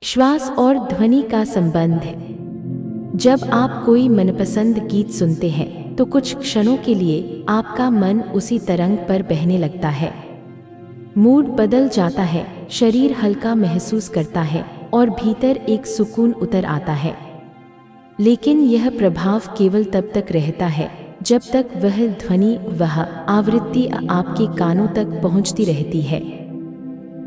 श्वास और ध्वनि का संबंध। जब आप कोई मनपसंद गीत सुनते हैं तो कुछ क्षणों के लिए आपका मन उसी तरंग पर बहने लगता है। मूड बदल जाता है, शरीर हल्का महसूस करता है और भीतर एक सुकून उतर आता है। लेकिन यह प्रभाव केवल तब तक रहता है जब तक वह ध्वनि, वह आवृत्ति आपके कानों तक पहुंचती रहती है।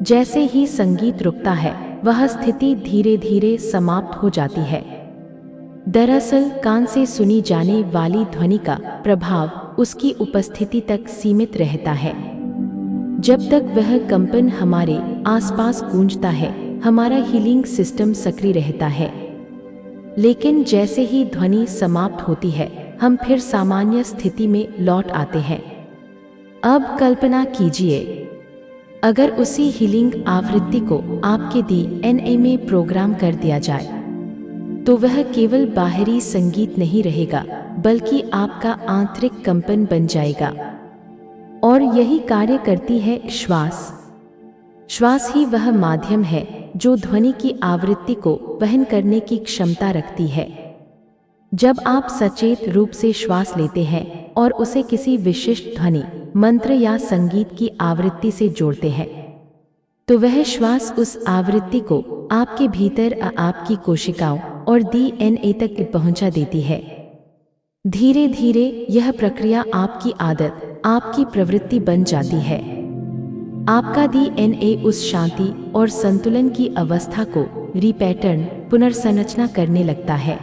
जैसे ही संगीत रुकता है, वह स्थिति धीरे धीरे समाप्त हो जाती है। दरअसल कान से सुनी जाने वाली ध्वनि का प्रभाव उसकी उपस्थिति तक सीमित रहता है। जब तक वह कंपन हमारे आसपास गूंजता है, हमारा हीलिंग सिस्टम सक्रिय रहता है। लेकिन जैसे ही ध्वनि समाप्त होती है, हम फिर सामान्य स्थिति में लौट आते हैं। अब कल्पना कीजिए, अगर उसी हीलिंग आवृत्ति को आपके डीएनए में प्रोग्राम कर दिया जाए, तो वह केवल बाहरी संगीत नहीं रहेगा, बल्कि आपका आंतरिक कंपन बन जाएगा। और यही कार्य करती है श्वास। श्वास ही वह माध्यम है जो ध्वनि की आवृत्ति को वहन करने की क्षमता रखती है। जब आप सचेत रूप से श्वास लेते हैं और उसे किसी विशिष्ट ध्वनि, मंत्र या संगीत की आवृत्ति से जोड़ते हैं, तो वह श्वास उस आवृत्ति को आपके भीतर आपकी कोशिकाओं और डीएनए तक पहुंचा देती है। धीरे धीरे यह प्रक्रिया आपकी आदत, आपकी प्रवृत्ति बन जाती है। आपका डीएनए उस शांति और संतुलन की अवस्था को रिपैटर्न, पुनर्संरचना करने लगता है।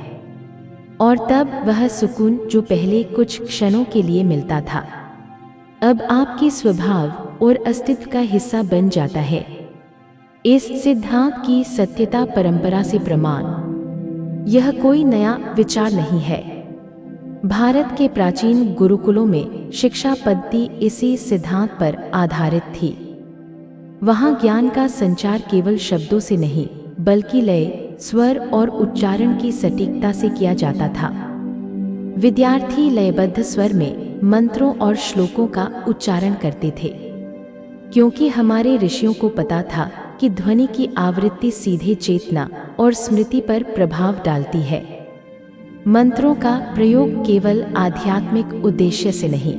और तब वह सुकून जो पहले कुछ क्षणों के लिए मिलता था, अब आपके स्वभाव और अस्तित्व का हिस्सा बन जाता है। इस सिद्धांत की सत्यता परंपरा से प्रमाण। यह कोई नया विचार नहीं है। भारत के प्राचीन गुरुकुलों में शिक्षा पद्धति इसी सिद्धांत पर आधारित थी। वहाँ ज्ञान का संचार केवल शब्दों से नहीं, बल्कि लय, स्वर और उच्चारण की सटीकता से किया जाता था। विद्यार्थी लयबद्ध स्वर में मंत्रों और श्लोकों का उच्चारण करते थे, क्योंकि हमारे ऋषियों को पता था कि ध्वनि की आवृत्ति सीधे चेतना और स्मृति पर प्रभाव डालती है। मंत्रों का प्रयोग केवल आध्यात्मिक उद्देश्य से नहीं,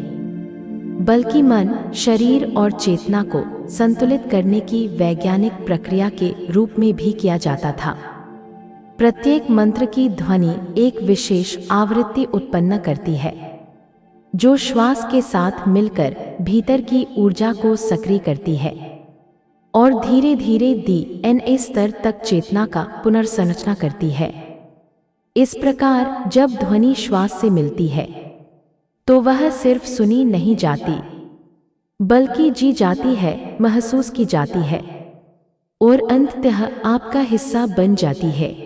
बल्कि मन, शरीर और चेतना को संतुलित करने की वैज्ञानिक प्रक्रिया के रूप में भी किया जाता था। प्रत्येक मंत्र की ध्वनि एक विशेष आवृत्ति उत्पन्न करती है, जो श्वास के साथ मिलकर भीतर की ऊर्जा को सक्रिय करती है और धीरे धीरे डीएनए स्तर तक चेतना का पुनर्संरचना करती है। इस प्रकार जब ध्वनि श्वास से मिलती है, तो वह सिर्फ सुनी नहीं जाती, बल्कि जी जाती है, महसूस की जाती है और अंततः आपका हिस्सा बन जाती है।